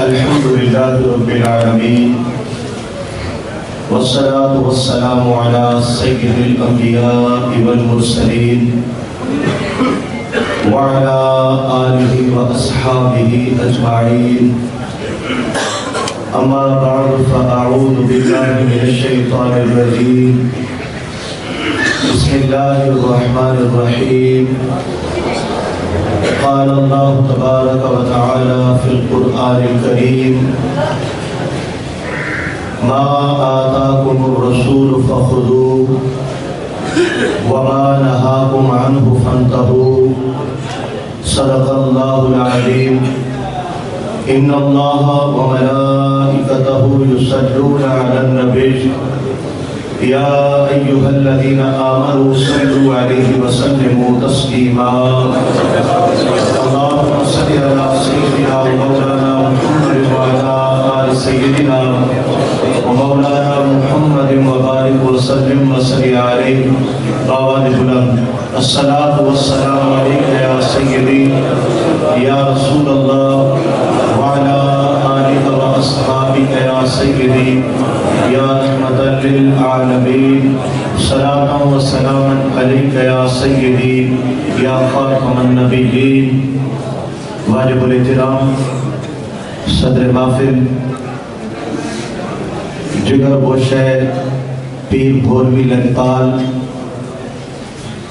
الحمد لله رب العالمين والصلاة والسلام على سيد الأنبياء والمرسلين وعلى آله وأصحابه أجمعين أما بعد فأعوذ بالله من الشيطان الرجيم بسم الله الرحمن الرحيم قال الله تبارك وتعالى في القرآن الكريم ما آتاكم الرسول فخذوه وما نهاكم عنه فانتهوا صدق الله العليم إن الله وملائكته يصلون على النبي يا أيها الذين آمنوا صلوا عليه وسلموا تسليما اللهم صل على سيدنا ومولانا محمد وعلى آل سيدنا ومولانا محمد وبارك وسلم وصل عليه باوال بلند الصلاة والسلام عليك يا سيدي يا رسول الله وعلى آلك وأصحابك يا سيدي يا رحمة للعالمين صلاة وسلاما عليك يا سيدي يا خاتم النبيين واجب الاحترام صدر محفل جگر گوشہ پیر بھولوی لنپال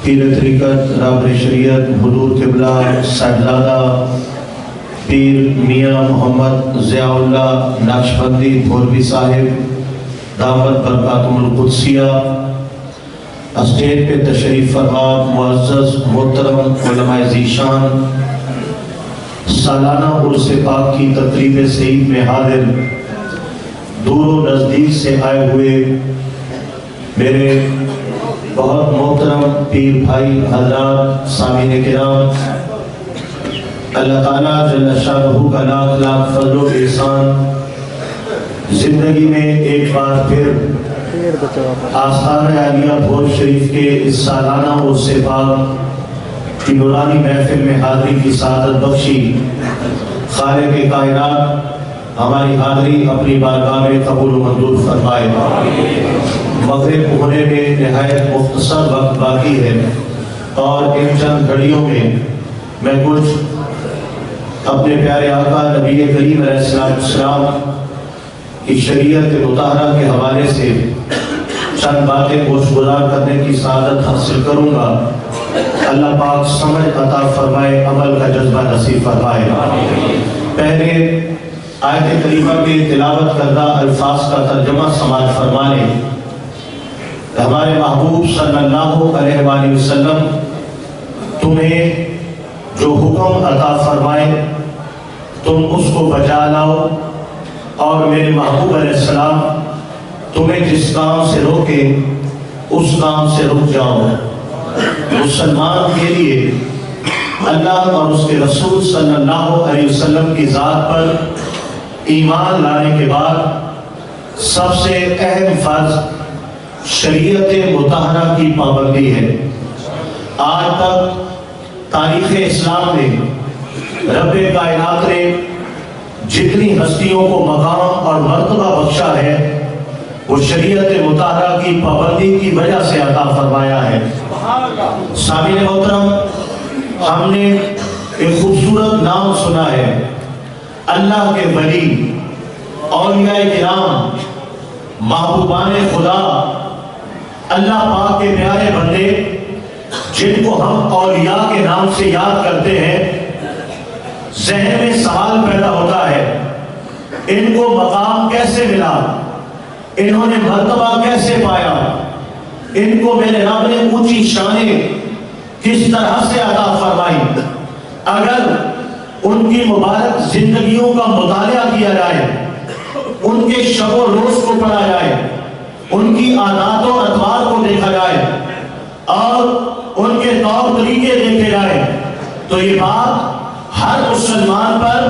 پیر طریقت رابر شریعت حضور قبلہ صاحبزادہ پیر میاں محمد ضیاء اللہ نقشبندی بھولوی صاحب دعوت برکاتم القدسیہ اسٹیج پہ تشریف فرما معزز محترم علماء ذیشان سالانہ عرس پاک کی تقریب سعید میں حاضر دور و نزدیک سے آئے ہوئے میرے بہت محترم پیر بھائی حضرات سامعین کرام اللہ تعالیٰ جل شانہ کا لاکھ لاکھ فضل و احسان زندگی میں ایک بار پھر آستان عالیہ بھوج شریف کے اس سالانہ عرس پاک کی نورانی محفل میں حاضری کی سعادت بخشی خالق کائنات ہماری حاضری اپنی بارگاہ میں قبول و منظور فرمائے مغرب ہونے میں نہایت مختصر وقت باقی ہے اور ان چند گھڑیوں میں میں کچھ اپنے پیارے آقا نبی کریم علیہ السلام کی شریعت مطہرہ کے حوالے سے چند باتیں گوش گزار کرنے کی سعادت حاصل کروں گا اللہ پاک سمجھ عطا فرمائے عمل کا جذبہ نصیب فرمائے پہلے آیت کریمہ کے تلاوت کردہ الفاظ کا ترجمہ سماعت فرمانے ہمارے محبوب صلی اللہ علیہ وآلہ وسلم تمہیں جو حکم عطا فرمائے تم اس کو بجا لاؤ اور میرے محبوب علیہ السلام تمہیں جس کام سے روکے اس کام سے رک جاؤ مسلمان کے لیے اللہ اور اس کے رسول صلی اللہ علیہ وسلم کی ذات پر ایمان لانے کے بعد سب سے اہم فرض شریعت مطہرہ کی پابندی ہے آج تک تاریخ اسلام میں رب کائنات نے جتنی ہستیوں کو مقام اور مرتبہ بخشا ہے وہ شریعت مطہرہ کی پابندی کی وجہ سے عطا فرمایا ہے سامعین محترم ہم نے ایک خوبصورت نام سنا ہے اللہ کے ولی اولیاء کرام محبوبان خدا اللہ پاک کے پیارے بندے جن کو ہم اولیاء کے نام سے یاد کرتے ہیں ذہن میں سوال پیدا ہوتا ہے ان کو مقام کیسے ملا انہوں نے مرتبہ کیسے پایا ان کو میرے رب نے اونچی شانیں کس طرح سے عطا فرمائی اگر ان کی مبارک زندگیوں کا مطالعہ کیا جائے ان کے شب و روز کو پڑھا جائے ان کی عادات و اطوار کو دیکھا جائے اور ان کے طور طریقے دیکھے جائے تو یہ بات ہر مسلمان پر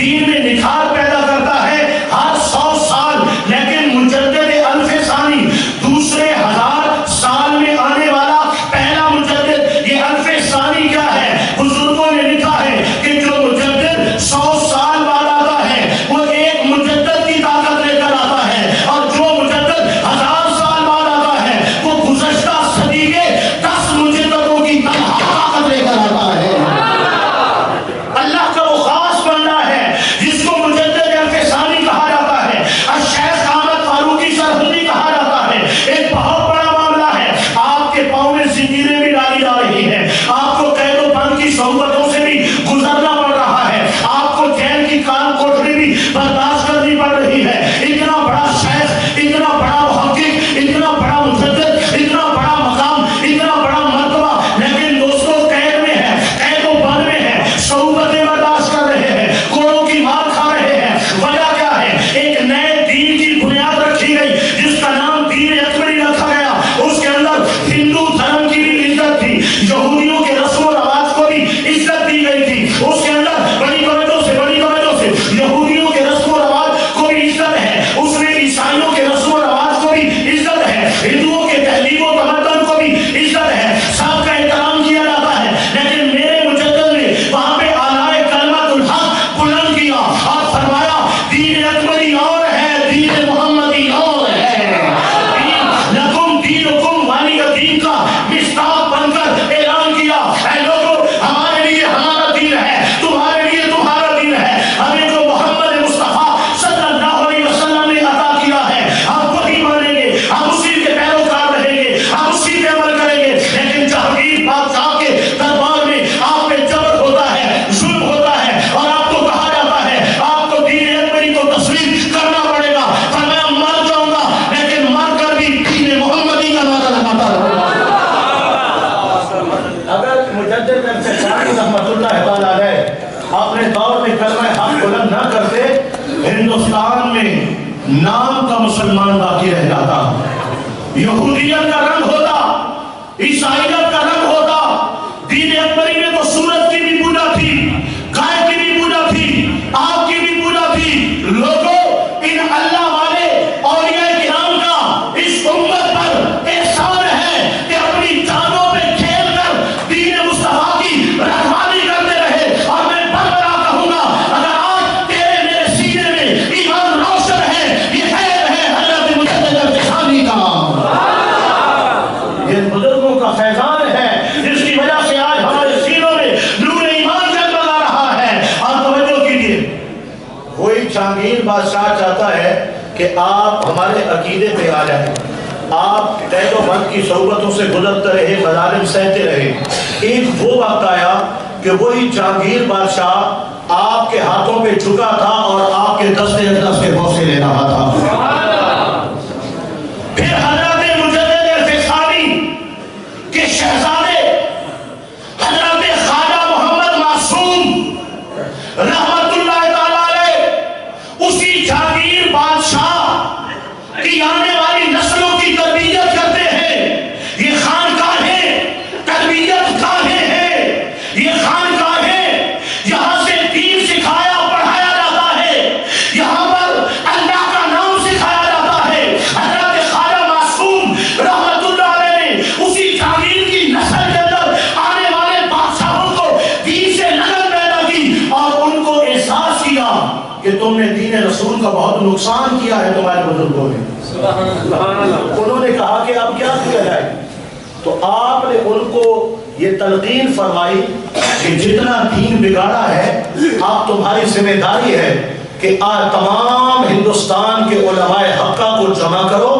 دین میں نکھار پیدا کرتا ہے ہر 100 سال، لیکن مجدد الف ثانی دوسرے 1000 سال میں آنے والا پہلا مجدد، یہ الف ثانی کیا ہے؟ بزرگوں نے لکھا ہے کہ جو مجدد 100 سال بعد آتا ہے وہ ایک مجدد کی طاقت لے کر آتا ہے، اور جو مجدد 1000 سال بعد آتا ہے وہ گزشتہ صدی کے 10 مجددوں کی طاقت لے کر آتا ہے۔ اللہ کا وہ خاص بندہ ہے جس کو مجدد الف ثانی کہا جاتا ہے، الشیخ احمد فاروقی سرہندی کہا جاتا ہے۔ ایک بہت بڑا معاملہ ہے، آپ کے پاؤں میں زنجیریں بھی ڈالی جا رہی ہیں، آپ کو قید و بند کی صحبتوں سے بھی گزرنا پڑ رہا ہے، آپ کو جیل کی کان کوٹڑی بھی برداشت کرنی پڑ رہی ہے۔ اتنا بڑا شیخ، اتنا بڑا محقق، اتنا بڑا مجدد، اتنا بڑا مقام، اتنا بڑا مرتبہ، لیکن دوستوں قید میں ہے، قید و بند میں ہے، صحبتیں برداشت کر رہے ہیں، کوڑوں کی مار کھا رہے ہیں۔ وجہ کیا ہے؟ ایک نئے دین کی بنیاد رکھی گئی جس کا نام دین اکبری رکھا گیا، اس کے اندر ہندو دھرم کی بھی عزت تھی، یہودیوں کے رسم و رواج کو بھی عزت دی گئی تھی، اس کے اندر بڑی توجہ سے یہودیوں کے رسم و رواج کو بھی عزت ہے، اس میں عیسائیوں کے رسم و رواج کو بھی عزت ہے، ہندوؤں کے تہذیب و تمدن کو بھی عزت ہے، سب کا احترام کیا جاتا ہے۔ لیکن میرے مجدد نے وہاں پہ اعلی کلمۃ الحق بلند کیا اور فرمایا دین اکبری اور ہے، دین محمدی اور ہے، لکم دینکم والی دین کا مصداق بن کر اعلان کیا، اے لوگوں ہمارے لیے ہمارا دین ہے، تمہارے لیے تمہارا دین ہے، ہمیں جو محمد مصطفیٰ صلی اللہ علیہ وسلم نے عطا کیا ہے ہم وہی مانیں گے، ہم اسی کے پیروکار رہیں گے، ہم اسی پہ عمل کریں گے۔ لیکن جہانگیر بادشاہ کے دربار میں آپ پہ جبر ہوتا ہے، ظلم ہوتا ہے، اور آپ کو کہا جاتا ہے آپ کو دین اکبری کو تسلیم کرنا پڑے گا، فرمایا مر جاؤں گا لیکن مر کر بھی دین محمدی کا نعرہ لگاتا رہوں گا۔ اگر مجدد الفسانی رحمۃ اللہ تعالی علیہ اپنے دور میں کلمہ حق بلند نہ کرتے، ہندوستان میں نام کا مسلمان باقی رہ جاتا، یہودیت کا رنگ ہوتا، عیسائیت کا رنگ ہوتا۔ دین اکبری میں تو سورج کی بھی پوجا تھی، گائے کی بھی پوجا تھی، آگ کی بھی پوجا تھی۔ لوگوں ان اللہ والے اولیاء کرام کا اس امت پر احسان ہے کہ اپنی جانوں پہ کھیل کر دین مصطفیٰ کی رکھوالی کرتے رہے، اور میں بربرا کہوں گا اگر آج تیرے میرے سینے میں ایمان روشن ہے، یہ خیر ہے حضرت مجدد الفسانی کا، یہ بزرگوں کا فیضان ہے جس کی وجہ سے آج ہمارے سینوں میں نور ایمان جگمگا رہا ہے۔ اور توجہ کیجیے، وہی جہانگیر بادشاہ چاہتا ہے کہ آپ ہمارے عقیدے پہ آ جائیں، آپ قید و بند کی صحبتوں سے گزرتے رہے، مظالم سہتے رہے۔ ایک وہ وقت آیا کہ وہی جہانگیر بادشاہ آپ کے ہاتھوں پہ جھکا تھا اور آپ کے دستے اقدس کے بوسے لے رہا تھا۔ پھر حضرت مجدد الفسانی کے شہزادے حضرت خواجہ محمد معصوم رحمت اللہ تعالی علیہ اسی جہانگیر بادشاہ کی آنے والی نسلوں کی تربیت کرتے ہیں۔ یہ خانقاہیں تربیت گاہیں ہیں، یہ خانقاہیں یہاں سے دین سکھایا پڑھایا جاتا ہے، یہاں پر اللہ کا نام سکھایا جاتا ہے۔ حضرت خواجہ معصوم رحمت اللہ علیہ نے اسی جہانگیر کی نسل کے اندر آنے والے بادشاہوں کو دین سے لگن پیدا کی اور ان کو احساس کیا کہ تم نے دین رسول کا بہت نقصان کیا ہے تمہارے بزرگوں نے۔ انہوں نے کہا کہ اب کیا کیا جائے، تو آپ نے ان کو یہ تلقین فرمائی کہ جتنا دین بگاڑا ہے آپ تمہاری ذمہ داری ہے کہ آج تمام ہندوستان کے علماء حقہ کو جمع کرو،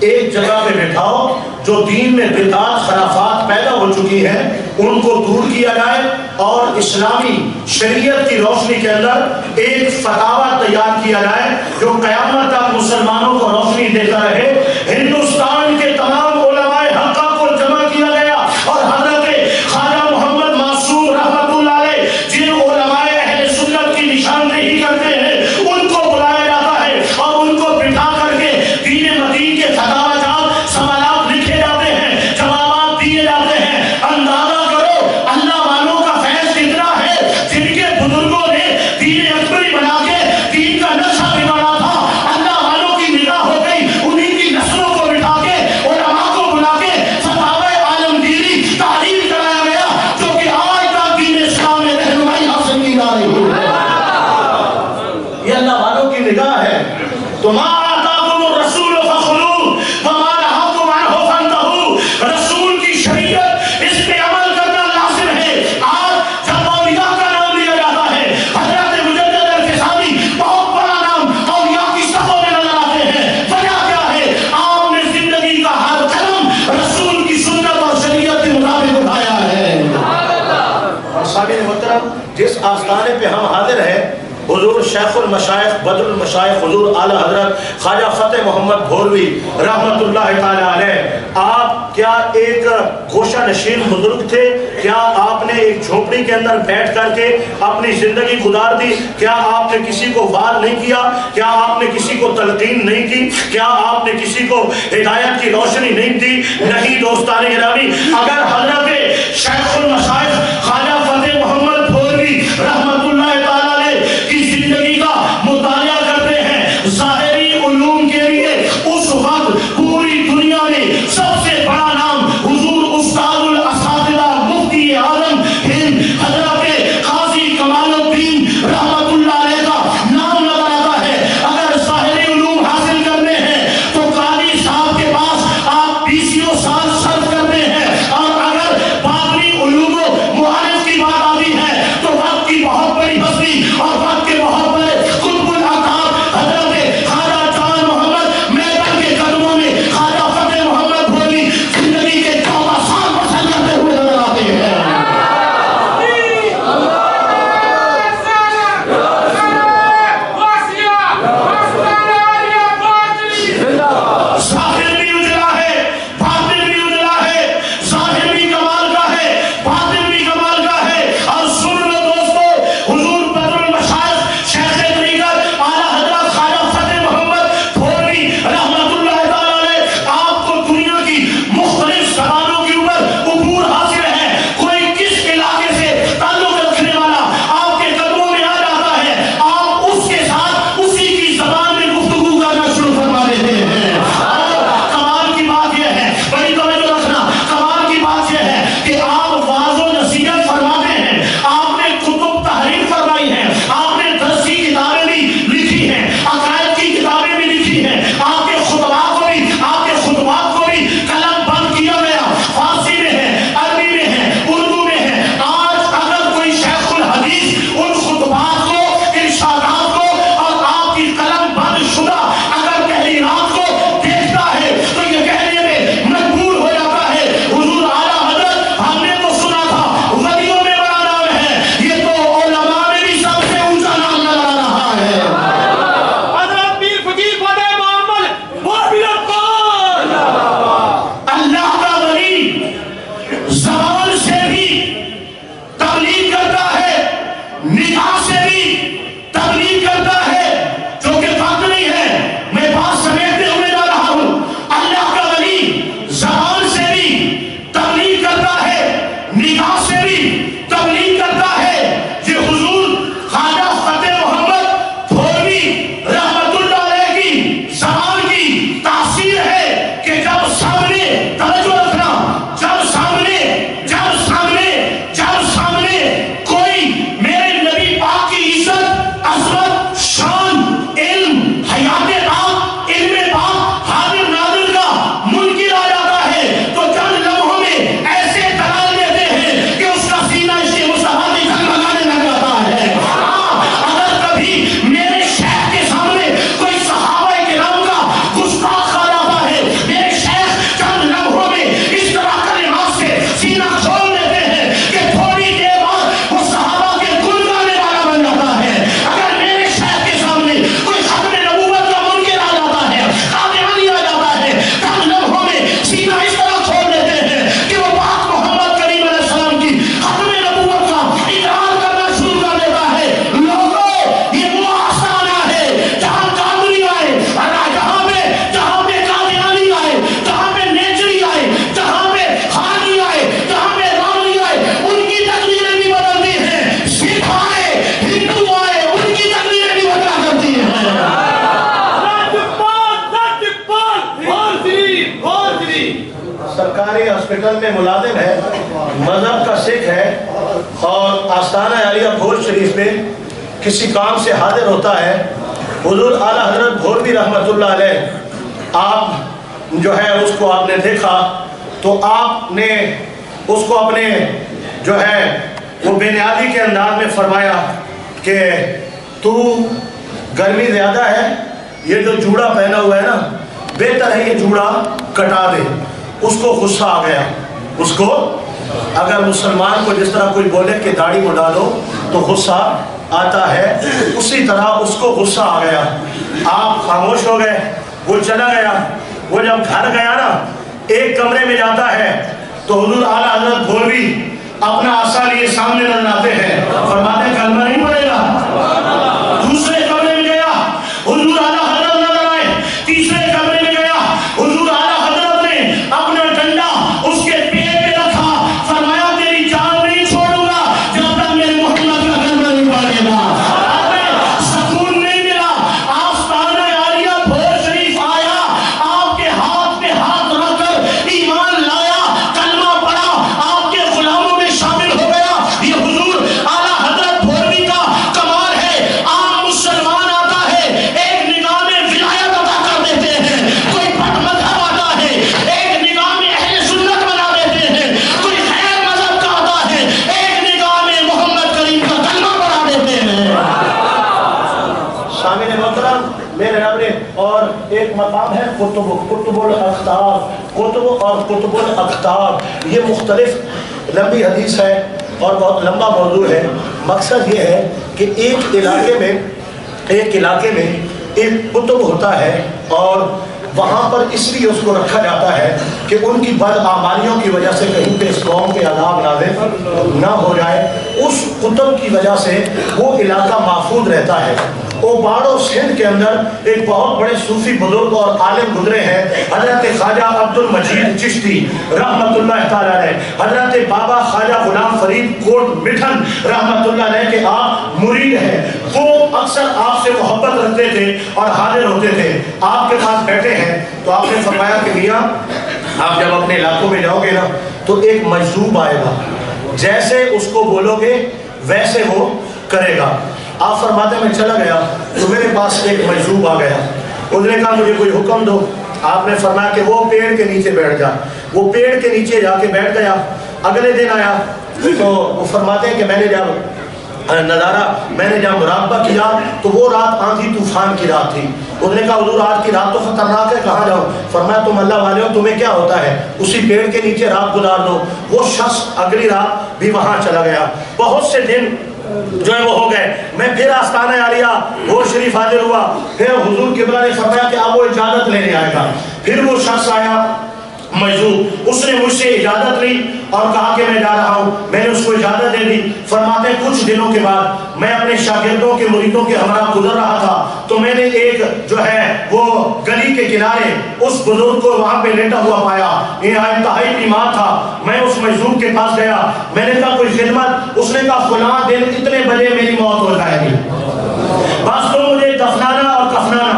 ایک جگہ پہ بٹھاؤ، جو دین میں بدعات خرافات پیدا ہو چکی ہیں ان کو دور کیا جائے، اور اسلامی شریعت کی روشنی کے اندر ایک فتاوی تیار کیا جائے جو قیامت تک مسلمانوں کو روشنی دیتا رہے۔ ہندوستان کے تمام علماء حقہ کو جمع کیا گیا، اور حضرت خواجہ محمد معصوم رحمت اللہ علیہ جن علماء اہل سنت کی نشاندہی کرتے ہیں ان کو بلایا جاتا ہے، اور ان کو بٹھا کر کے دین مدین کے فتاوی جات سوالات لکھے جاتے ہیں، جوابات دیے جاتے ہیں۔ اندازہ کرو اللہ والوں کا فیض کتنا ہے جن کے بزرگوں نے دین اکبری بنا ما آتاکم الرسول فخذوہ وما نہاکم عنہ فانتہوا، رسول کی شریعت اس پہ عمل کرنا لازم ہے۔ آج جب اولیاء کا نام لیا جاتا ہے، حضرت مجدد الفسانی بہت بڑا نام اولیاء کی صفوں میں نظر آتے ہیں، وجہ کیا ہے؟ آپ نے زندگی کا ہر قدم رسول کی سنت اور شریعت کے مطابق اٹھایا ہے۔ اور سامعین محترم، جس آستانے پہ ہم حاضر ہیں، حضور شیخ المشائخ بدر المشائخ حضور اعلی حضرت خواجہ فتح محمد بھولوی رحمت اللہ تعالی علیہ، آپ کیا ایک گوشہ نشین بزرگ تھے؟ کیا آپ نے ایک جھونپڑی کے اندر بیٹھ کر کے اپنی زندگی گزار دی؟ کیا آپ نے کسی کو وعظ نہیں کیا؟ کیا آپ نے کسی کو تلقین نہیں کی؟ کیا آپ نے کسی کو ہدایت کی روشنی نہیں دی؟ نہیں دوستان گرامی، اگر حضرت شیخ المشائخ خواجہ فتح محمد بھولوی رحمت اللہ تعالی زندگی کا مطالعہ کرتے ہیں، ظاہری علوم کے لیے اس وقت پوری دنیا میں سب سے بڑا نام حضور استاد الاساتذہ مفتی اعظم ہند حضرت قاضی کمال الدین رحمت اللہ علیہ کا نام نظر آتا ہے۔ اگر ظاہری علوم حاصل کرنے ہیں تو قاضی صاحب کے پاس آپ 20 سال صرف کرتے ہیں، اور اگر باطنی علوم و معارف کی بات آتی ہے تو وقت کی بہت بڑی ہستی اور وقت کے بہت بڑے قطب الاقطاب حضرت خواجہ جان محمد میدان کے قدموں میں خواجہ فتح محمد بھولوی زندگی کے 14 سال بسر کرتے ہوئے نظر آتے ہیں۔ ظاہر بھی اجلا ہے، باطن بھی اجلا ہے، ظاہر بھی کمال کا ہے، باطن بھی کمال کا ہے۔ اور سن لو دوستو، حضور بدر المشائخ شیخ طریقت اعلی حضرت خواجہ فتح محمد بھولوی رحمت اللہ تعالی علیہ، آپ کو دنیا کی مختلف زبانوں کے اوپر عبور حاصل ہے۔ کوئی کس علاقے سے تعلق رکھنے والا آپ کے قدموں میں آ جاتا ہے، آپ اس کے ساتھ اسی کی زبان میں گفتگو کرنا شروع فرما دیتے ہیں۔ اور کمال کی بات یہ ہے، بڑی توجہ رکھنا، کمال کی بات یہ ہے کہ آپ واعظ و نصیحت فرماتے ہیں، آپ نے کتب تحریر فرمائی ہیں، آپ نے درس کی کتابیں بھی لکھی ہیں، عقائد کی کتابیں بھی لکھی ہیں، آپ کے خطبات کو بھی قلم بند کیا گیا، فارسی میں ہے، عربی میں ہے، اردو میں ہے۔ آج اگر کوئی شیخ الحدیث ان خطبات کو، ارشادات کو اور آپ کی قلم بند شدہ اگر تحریرات کو دیکھتا ہے تو یہ کہنے میں مجبور ہو جاتا ہے، حضور اعلیٰ حضرت ہم نے تو سنا تھا ولیوں میں بڑا نام ہے، یہ تو علماء میں بھی سب سے اونچا نام نظر آ رہا ہے۔ حضرت پیر فقیر فتح محمد بھولوی اللہ کا ولی زبان سے بھی تبلیغ کرتا ہے، نگاہ سے بھی تبلیغ کرتا ہے، جو کہ وقت نہیں ہے، میں بات سمیٹتے ہوئے جا رہا ہوں۔ اللہ کا ولی زبان سے بھی تبلیغ کرتا ہے، نگاہ سے بھی تبلیغ کرتا ہے۔ یہ حضور خواجہ فتح محمد بھولوی رحمت اللہ علیہ کی زبان کی تاثیر ہے کہ جب سامنے، توجہ رکھنا، جب سامنے کوئی میرے نبی پاک کی عزت، عظمت، شان، علم، حیات پاک، علم پاک، حاضر ناظر کا منکر آ جاتا ہے تو چند لمحوں میں ایسے دلال دیتے ہیں کہ اس کا سینہ اس کے مصطفیٰ کی جھگمگانے لگ جاتا ہے۔ اگر کبھی میرے شیخ کے سامنے کوئی صحابہ کرام کا گستاخ آ جاتا ہے، میرے شیخ چند لمحوں میں اس طرح کلمات سے سینہ کھول دیتے ہیں کہ تھوڑی دیر بعد وہ صحابہ کے گل گانے والا بن جاتا ہے۔ اگر میرے شیخ کے سامنے کوئی ختم نبوت کا منکر آ جاتا ہے، قادیانی آ جاتا ہے، چند لمحوں میں سینہ اس طرح کھول دیتے ہیں کہ وہ پاک محمد کریم علیہ السلام کی ختم نبوت کا اقرار کرنا شروع کر دیتا ہے۔ لوگوں، یہ وہ آستانہ ہے جہاں قادری آئے، جہاں پہ قادیانی آئے، جہاں پہ نیچری آئے، جہاں پہ حاجی آئے، جہاں پہ راوی آئے، ان کی تقریریں بھی بدلتی ہیں۔ سکھ آئے، ہندو آئے، ان کی تقریریں بھی بدلا کرتی ہیں۔ سرکاری ہاسپٹل میں ملازم ہے، مذہب کا سکھ ہے، اور آستانہ عالیہ بھوج شریف میں کسی کام سے حاضر ہوتا ہے حضور اعلیٰ حضرت بھولوی رحمۃ اللہ علیہ، آپ جو ہے اس کو آپ نے دیکھا تو آپ نے اس کو اپنے جو ہے وہ بے نیازی کے انداز میں فرمایا کہ تو گرمی زیادہ ہے، یہ جو جوڑا پہنا ہوا ہے نا، بہتر ہے یہ جوڑا کٹا دے۔ اس کو غصہ آ گیا۔ اس کو اگر مسلمان کو جس طرح کوئی بولے کہ داڑھی مڈا دو تو غصہ آتا ہے، اسی طرح اس کو غصہ آ گیا۔ آپ خاموش ہو گئے، وہ چلا گیا۔ وہ جب گھر گیا نا، ایک کمرے میں جاتا ہے تو حضور اعلیٰ حضرت بھولوی اپنا عصا لیے سامنے نظر آتے ہیں، فرماتے ہیں کلمہ نہیں پڑے گا۔ دوسرے کمرے میں گیا، حضور اعلیٰ حضرت نظر آئے۔ تیسرے کمرے میں گیا، حضور اعلیٰ حضرت نے اپنا ڈنڈا اس کے پیٹ پہ رکھا، فرمایا تیری جان نہیں چھوڑوں گا جب تک میرے محمد کا کلمہ نہیں پڑے گا۔ سکون نہیں ملا۔ آستانہ عالیہ بھور شریف آیا، آپ کے ہاتھ پہ ہاتھ رکھ کر ایمان لایا، کلمہ پڑھا، آپ کے غلاموں میں شامل ہو گیا۔ یہ حضور اعلیٰ حضرت بھولوی کا کمال ہے۔ عام مسلمان آتا ہے، ایک نگاہ میں ولایت عطا کر دیتے ہیں۔ کوئی بد مذہب آتا ہے، ایک نگاہ میں اہل سنت بنا دیتے ہیں۔ کوئی غیر مذہب کا آتا ہے، ایک نگاہ میں محمد کریم کا کلمہ پڑھا دیتے ہیں۔ سامعین محترم، میرے رب نے اور ایک مقام ہے کتب الاقطاب، کتب اور کتب الاقطاب، یہ مختلف لمبی حدیث ہے اور بہت لمبا موضوع ہے۔ مقصد یہ ہے کہ ایک علاقے میں ایک کتب ہوتا ہے اور وہاں پر اس لیے اس کو رکھا جاتا ہے کہ ان کی بدعمالیوں کی وجہ سے کہیں پہ اس قوم کے عذاب نازل نہ ہو جائے۔ اس کتب کی وجہ سے وہ علاقہ محفوظ رہتا ہے۔ اوباڑو سندھ کے اندر ایک بہت بڑے صوفی بزرگ اور عالم گزرے ہیں، حضرت خواجہ عبد المجید چشتی رحمۃ اللہ تعالیٰ علیہ، حضرت بابا خواجہ غلام فرید کوٹ مٹھن رحمۃ اللہ علیہ کے آپ مرید ہیں۔ وہ اکثر آپ سے محبت رکھتے تھے اور حاضر ہوتے تھے۔ آپ کے پاس بیٹھے ہیں تو آپ نے فرمایا کہ میاں آپ جب اپنے علاقوں میں جاؤ گے نا تو ایک مجذوب آئے گا، جیسے اس کو بولو گے ویسے وہ کرے گا۔ آپ فرماتے میں چلا گیا تو میرے پاس ایک مجذوب آ گیا، اس نے کہا مجھے کوئی حکم دو۔ آپ نے فرمایا کہ وہ پیڑ کے نیچے بیٹھ جا۔ وہ پیڑ کے نیچے جا کے بیٹھ گیا۔ اگلے دن آیا تو وہ فرماتے ہیں کہ میں نے جب مراقبہ کیا تو وہ رات آندھی طوفان کی رات تھی۔ اس نے کہا حضور آج کی رات تو خطرناک ہے، کہاں جاؤں؟ فرمایا تم اللہ والے ہو، تمہیں کیا ہوتا ہے، اسی پیڑ کے نیچے رات گزار دو۔ وہ شخص اگلی رات بھی وہاں چلا گیا۔ بہت سے دن جو ہے وہ ہو گئے۔ میں پھر آستانہ عالیہ بھور شریف حاضر ہوا، پھر حضور قبلہ نے فرمایا کہ اب وہ اجازت لینے آئے گا۔ پھر وہ شخص آیا مجذوب، اس نے مجھ سے اجازت لی اور کہا کہ میں جا رہا ہوں۔ میں نے اس کو اجازت دے دی۔ فرماتے ہیں کچھ دنوں کے بعد میں اپنے شاگردوں کے مریدوں کے ہمراہ گزر رہا تھا تو میں نے ایک جو ہے وہ گلی کے کنارے اس بزرگ کو وہاں پہ لیٹا ہوا پایا۔ یہ انتہائی بیمار تھا۔ میں اس مجذوب کے پاس گیا، میں نے کہا کوئی خدمت؟ اس نے کہا فلاں دن اتنے بجے میری موت ہو جائے گی، بس تو مجھے دفنانا اور کفنانا۔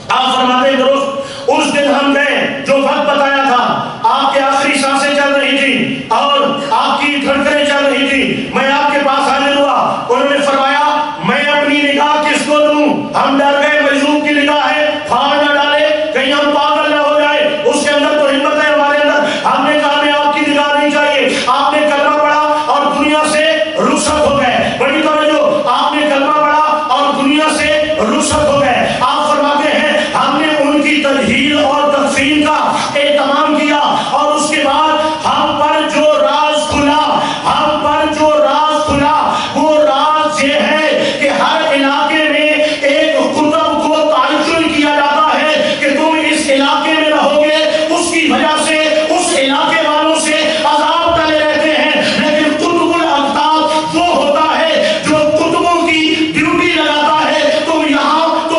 آپ فرماتے ہیں درست اس دن ہم گئے، جو وقت بتایا تھا آپ کے آخری سانسیں چل رہی تھی اور آپ کی دھڑکنیں چل رہی تھی، میں آپ کے پاس حاضر ہوا۔ انہوں نے فرمایا میں اپنی نگاہ کس کو دوں؟ ہم ڈر گئے، مجذوب کی نگاہ ہے، پھاڑ نہ ڈالے کہیں ہم پاگل نہ ہو جائے، اس کے اندر تو ہمت ہے ہمارے اندر۔ ہم نے کہا ہمیں آپ کی نگاہ نہیں چاہیے۔ آپ نے کلمہ پڑھا اور دنیا سے رخصت ہو گئے۔ بڑی توجہ، آپ نے کلمہ پڑھا اور دنیا سے رخصت ہو گئے۔ آپ فرماتے ہیں ہم نے ان کی تدہیر اور تدفین کا اہتمام کیا اور اس کے بعد ہم پر جو راز کھلا وہ راز یہ ہے کہ ہر علاقے میں ایک کتب کو تعین کیا جاتا ہے کہ تم اس علاقے میں رہو گے، اس کی وجہ سے اس علاقے والوں سے عذاب ٹلے رہتے ہیں۔ لیکن کتب الاقطاب وہ ہوتا ہے جو کتبوں کی ڈیوٹی لگاتا ہے، تم یہاں تو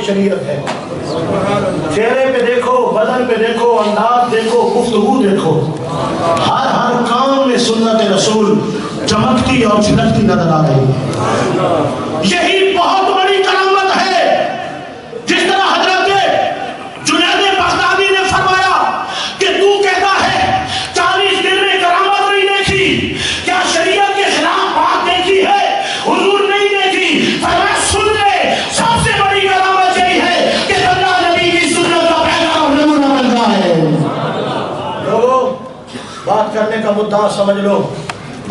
شریعت ہے. چہرے پہ دیکھو، بدن پہ دیکھو، انداز دیکھو، گفتگو دیکھو، ہر کام میں سنت رسول چمکتی اور چھلکتی نظر آ رہی ہے. یہی بہت بڑی کرامت ہے. جس طرح حضرت جنید بغدادی نے فرمایا کہ تو کہتا ہے 40 دن میں کرامت نہیں دیکھی، کیا شریعت کے خلاف بات دیکھی ہے؟ حضور نہیں دیکھی. فرمایا سن لے، سب سے بڑی کرامت یہی ہے کہ بندہ نبی کی سنت کا پیغام اور نمونہ بنتا ہے. لوگوں، بات کرنے کا مدعا سمجھ لو.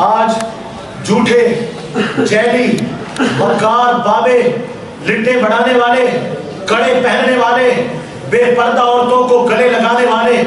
آج جھوٹے، جیلی، مکار، بابے، لٹے بڑھانے والے، کڑے پہننے والے، بے پردہ عورتوں کو گلے لگانے والے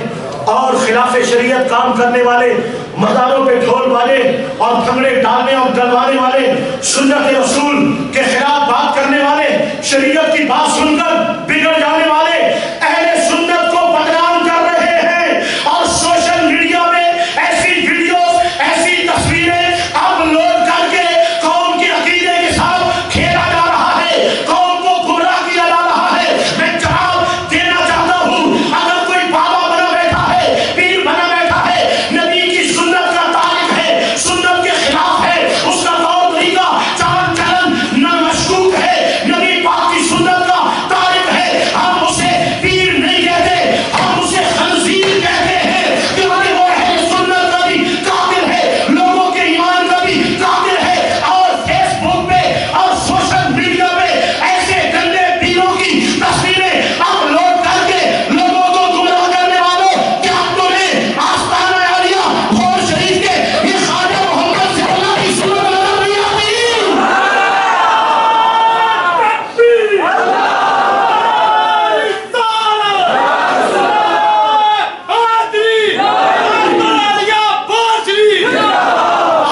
اور خلاف شریعت کام کرنے والے، مزاروں پہ ڈھول والے اور بھنگڑے ڈالنے اور ڈلوانے والے، سنت رسول کے خلاف بات کرنے والے، شریعت کی بات سن کر بگڑ جانے والے اہل سنت کو بدنام کر رہے ہیں. اور سوشل میڈیا میں ایسی ویڈیوز، ایسی تصویریں اب لوڈ کر کے قوم کے عقیدے کے ساتھ کھیلا جا رہا ہے، قوم کو گمراہ کیا جا رہا ہے. میں جواب دینا چاہتا ہوں، اگر کوئی بابا بنا بیٹھا ہے، پیر بنا بیٹھا ہے، نبی کی سنت کا تارک ہے، سنت کے خلاف ہے، اس کا طور طریقہ چال چلن نہ مشکوک ہے، نبی پاک کی سنت کا تارک ہے، ہم اسے پیر نہیں کہتے، ہم اسے خنزیر کہتے ہیں، کیونکہ وہ اہل سنت کا بھی قاتل ہے، لوگوں کے ایمان کا بھی قاتل ہے. اور فیس بک پہ اور سوشل میڈیا پہ ایسے گندے پیروں کی تصویریں اپلوڈ کر کے لوگوں کو گمراہ کرنے والوں، کیا تمہیں آستانہ عالیہ غور شریف کے یہ خواجہ محمد سے اللہ کی سنت نظر نہیں آتی؟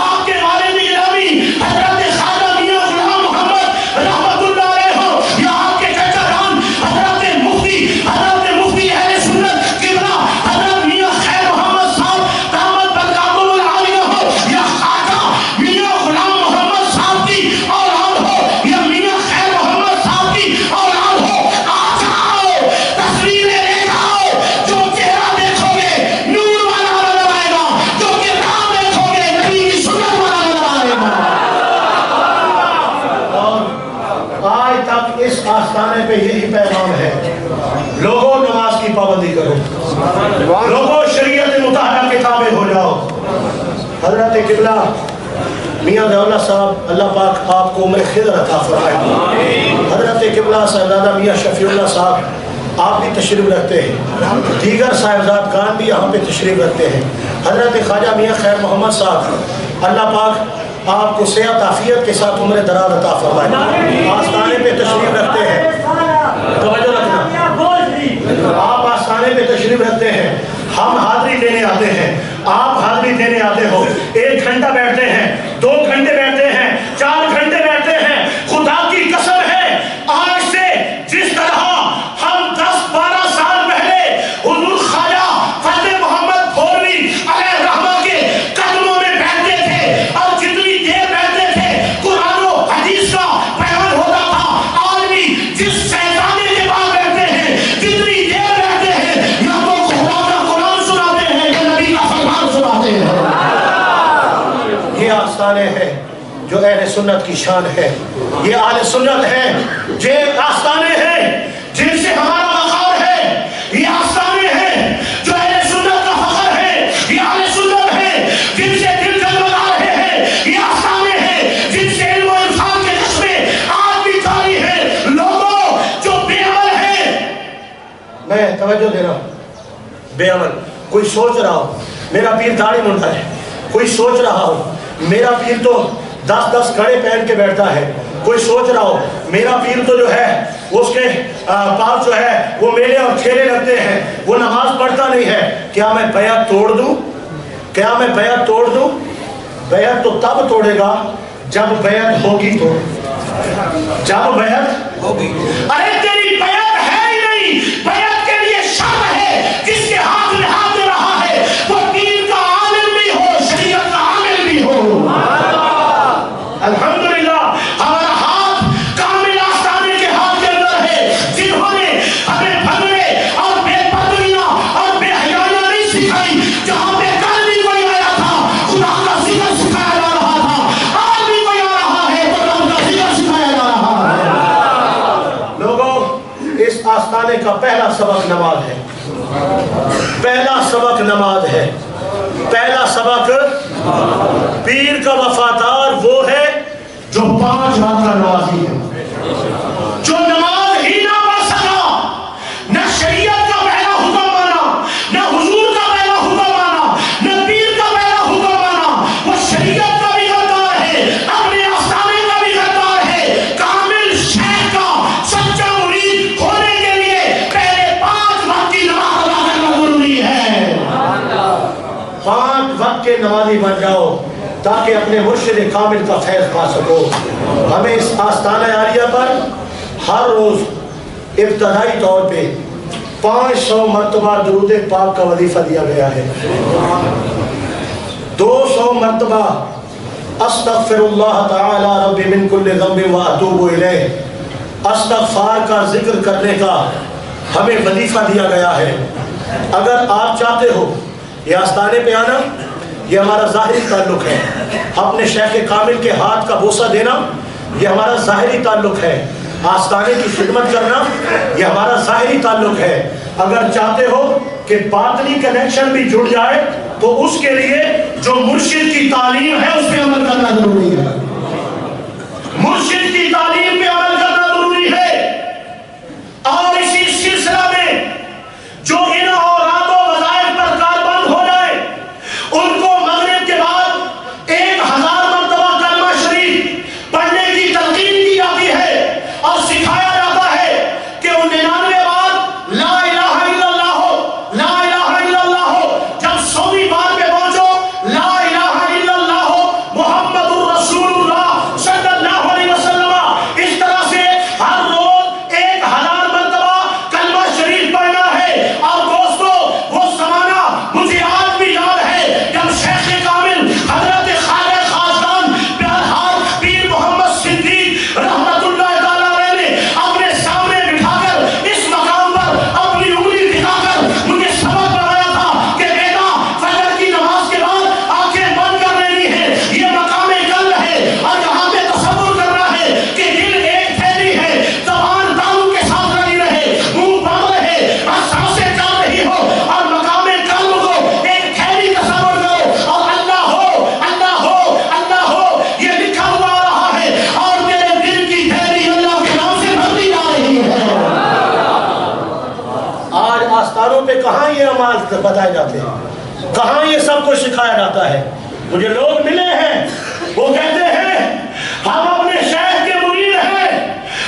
آپ کے والد گرامی حضرت خواجہ میاں غلام محمد رحمت اللہ علیہ ہو، یا آپ کے چچا جان حضرت مفتی اہل سنت قبلہ حضرت میاں خیر محمد صاحب دامت برکاتہ العالیہ ہو، یا خواجہ میاں غلام محمد صاحب کی اولاد ہو، یا میاں خیر محمد صاحب کی اولاد ہو، آ جاؤ، تصویریں لے جاؤ. جو چہرہ دیکھو گے نور والا نظر آئے گا، جو کردار دیکھو گے نبی کی سنت والا نظر آئے گا. اور آج تک اس آستانے پہ یہی پیغام ہے، لوگوں نماز کی پابندی کرو، لوگوں شریعت مطالعہ کتابیں ہو جاؤ. حضرت قبلہ میاں دولت صاحب اللہ پاک آپ کو عمر خضر عطا فرمائے. حضرت قبلہ صاحبزادہ میاں شفیع اللہ صاحب آپ بھی تشریف رکھتے ہیں، دیگر صاحبزاد گان بھی یہاں پہ تشریف رکھتے ہیں. حضرت خواجہ میاں خیر محمد صاحب اللہ پاک آپ کو صحت عافیت کے ساتھ عمر دراز عطا فرمائے. آستانے پہ تشریف رکھتے ہیں، توجہ رکھنا، آپ آستانے پہ تشریف رکھتے ہیں، ہم حاضری دینے آتے ہیں، آپ حاضری دینے آتے ہو. 1 گھنٹہ بیٹھتے ہیں، 2 گھنٹے بیٹھتے ہیں، 4 گھنٹے بیٹھتے ہیں. خدا کی قسم ہے، آج سے جس طرح ہم 10-12 سال پہلے حضور خواجہ فتح محمد بھولوی علیہ رحمہ کے قدموں میں بیٹھتے تھے اور جتنی دیر بیٹھتے تھے قرآن و حدیث کا بیان ہوتا تھا، آج بھی جس شیطانے کے پاس بیٹھتے ہیں، جتنی دیر بیٹھتے ہیں، یا تو خدا کا قرآن سناتے ہیں یا نبی کا فرمان سناتے ہیں. یہ آستانے ہیں جو اہل سنت کی شان ہے، یہ اہل سنت ہے، یہ آستانے ہیں جن سے ہمارا وقار ہے، یہ آستانے ہیں جو اہل سنت کا فخر ہے، یہ اہل سنت ہے جن سے دل جگمگا رہے ہیں، یہ آستانے ہیں جن سے علم و عرفان کے چشمے آج بھی جاری ہیں. لوگوں جو بے عمل ہیں، میں توجہ دے رہا ہوں، بے عمل، کوئی سوچ رہا ہو میرا پیر داڑھی منڈا ہے، کوئی سوچ رہا ہو میرا پیر تو 10 کڑے پہن کے بیٹھتا ہے، کوئی سوچ رہا ہو میرا پیر تو جو ہے اس کے پاس جو ہے وہ میلے اور ٹھیلے لگتے ہیں، وہ نماز پڑھتا نہیں ہے. کیا میں بیعت توڑ دوں؟ کیا میں بیعت توڑ دوں؟ بیعت تو تب توڑے گا جب بیعت ہوگی تو، جب بیعت ہوگی. ارے تیری بیعت ہے ہی نہیں، بیعت کے لیے شرط ہے، جس کے ہاتھ میں ہاتھ دے رہا ہے وہ دین کا عالم بھی ہو، شریعت کا عامل بھی ہو. الحمدللہ ہمارا ہاتھ کامل آستانے کے ہاتھ کے اندر ہے. جن نہیں سکھائی. جہاں پہ کل بھی کوئی آیا تھا خدا کا ذکر سکھایا جا رہا تھا, آج بھی کوئی آ رہا ہے تو رب کا ذکر سکھایا جا رہا ہے. لوگوں, اس آستانے کا پہلا سبق نماز ہے. پہلا سبق نماز ہے. پہلا سبق, پیر کا وفادار وہ ہے جو 5 وقت کا نمازی ہے. جو نماز ہی نہ پڑھ سکا, نہ شریعت کا پہلا حکم مانا, نہ حضور کا پہلا حکم مانا, نہ پیر کا پہلا حکم مانا, وہ شریعت کا بھی غدار ہے, اپنے آستانے کا بھی غدار ہے. کامل شیخ کا سچا مرید ہونے کے لیے پہلے 5 وقت کی نماز ادا کرنا ضروری ہے. 5 وقت کے نمازی بن جاؤ تاکہ اپنے مرشد کامل کا فیض پا سکو. ہمیں اس آستانہ عالیہ پر ہر روز ابتدائی طور پہ 500 مرتبہ درود پاک کا وظیفہ دیا گیا ہے. 200 مرتبہ استغفر اللہ تعالی ربی من کل ذنب واتوب الیہ, استغفار کا ذکر کرنے کا ہمیں وظیفہ دیا گیا ہے. اگر آپ چاہتے ہو یہ آستانے پہ آنا, یہ ہمارا ظاہری تعلق ہے. اپنے شیخ کامل کے ہاتھ کا بوسہ دینا یہ ہمارا ظاہری تعلق ہے. آستانے کی خدمت کرنا یہ ہمارا ظاہری تعلق ہے. اگر چاہتے ہو کہ باطنی کنیکشن بھی جڑ جائے تو اس کے لیے جو مرشد کی تعلیم ہے اس پہ عمل کرنا ضروری ہے. مرشد کی تعلیم پہ عمل کرنا ضروری ہے. اور اسی سلسلہ میں جو ان اوراد و وظائف پر کاربند ہو جائے ان کو مغرب کے بعد 1000 مرتبہ کلمہ شریف پڑھنے کی تلقین کی جاتی ہے اور سکھایا جاتا ہے کہ وہ 99 بار لا الہ الا اللہ ہو, لا الہ الا اللہ ہو. جب 100ویں بار پہ پہنچو لا الہ الا اللہ ہو محمد الرسول اللہ صلی اللہ علیہ وسلم. اس طرح سے ہر روز 1000 مرتبہ کلمہ شریف پڑھنا ہے. اور دوستو وہ زمانہ مجھے آج بھی یاد ہے جب شیخ کامل حضرت خواجہ خاصدان بہرحال پیر محمد صدیق رحمت اللہ تعالیٰ علیہ نے اپنے سامنے بٹھا کر اس مقام پر اپنی انگلی دکھا کر مجھے سبق بتایا تھا کہ بیٹا فجر کی نماز کے بعد آنکھیں بند کر لینی ہے, یہ مقام قلب ہے. اور یہاں پہ تصور کرنا ہے کہ دل ایک تھیلی ہے, زبان دانوں کے ساتھ لگی رہے, منہ بند رہے, اور سانسیں چل رہی ہو, اور مقام قلب کو ایک تھیلی تصور کرو اور اللہ ہو اللہ ہو اللہ ہو یہ لکھا ہوا آ رہا ہے اور تیرے دل کی تھیلی اللہ کے نام سے بھرتی جا رہی ہے. آج آستانوں پہ کہاں یہ عمال بتائے جاتے ہیں, کہاں یہ سب کچھ سکھایا جاتا ہے. مجھے لوگ ملے ہیں وہ کہتے ہیں ہم اپنے شیخ کے مرید ہیں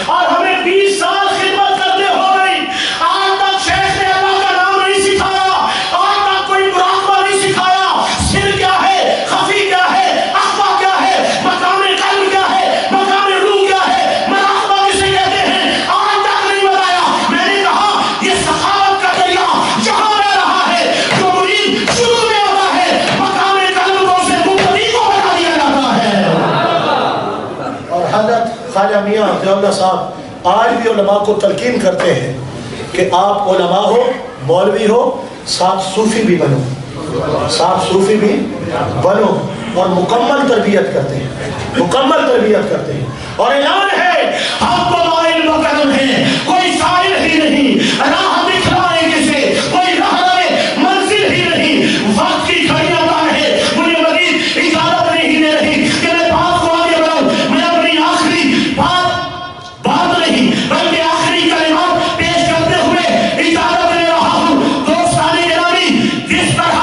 اور ہمیں 20 سال خدمت کرتے ہو گئی, آج تک شیخ نے اللہ کا نام نہیں سکھایا, آج تک کوئی مراقبہ نہیں سکھایا. سر کیا ہے, خفی کیا ہے, اخفا کیا ہے, مقام قلب کیا ہے, مقام روح کیا ہے, مراقبہ کسے کہتے ہیں, آج تک نہیں بتایا. میں نے کہا یہ سخاوت کا دریا جہاں بہ رہا ہے, جو مرید شروع میں آتا ہے مقام قلب کو اسے مبتدی کو بتا دیا جاتا ہے. اور حضرت خواجہ میاں ضیاء اللہ صاحب آج بھی علماء کو تلقین کرتے ہیں کہ آپ علماء ہو, مولوی ہو, ساتھ صوفی بھی بنو, ساتھ صوفی بھی بنو, اور مکمل تربیت کرتے ہیں, مکمل تربیت کرتے ہیں. اور اعلان ہے ہم تو مائل مکرم ہیں, کوئی سائل ہی نہیں, راہ دکھلائے کسے, کوئی راہ منزل ہی نہیں. وقت کی گھڑیاں طے ہے, مجھے مزید اجازت نہیں دے رہی کہ میں بات کو آگے بڑھاؤں. میں اپنی آخری بات نہیں بلکہ آخری کلمات پیش کرتے ہوئے اجازت لے رہا ہوں. دوستان گرامی, جس طرح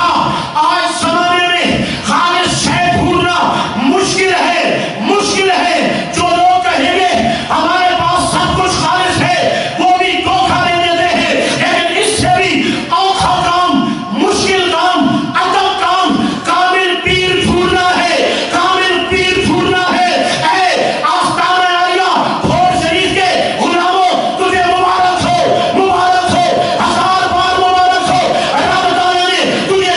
آج زمانے میں خالص شے ڈھونڈنا مشکل ہے, مشکل ہے. جو لوگ کہیں گے ہمارے پاس سب کچھ خالص ہے وہ بھی دھوکہ دے دیتے ہیں, لیکن اس سے بھی اوکھا کام, مشکل کام, ادب کام کامل پیر ڈھونڈنا ہے, کامل پیر ڈھونڈنا ہے. اے آستانہ عالیہ بھور شریف کے غلاموں, تجھے مبارک ہو, مبارک ہو, 1000 بار مبارک ہو. رب تعالیٰ نے تجھے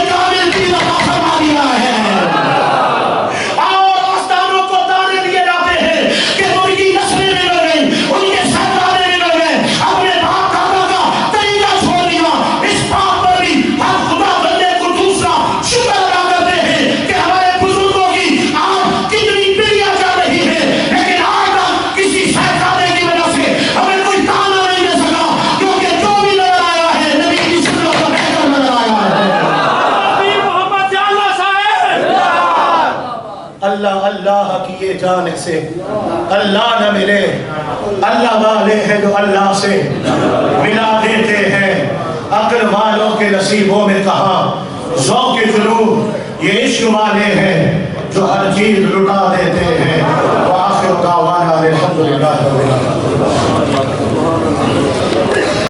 اللہ اللہ کیے جانے سے اللہ نہ ملے. اللہ والے ہیں جو اللہ سے ملا دیتے ہیں. عقل والوں کے نصیبوں میں کہاں ذوق طلوع، یہ عشق والے ہیں جو ہر چیز لٹا دیتے ہیں. وآخر دعوانا الحمدللہ رب العالمین.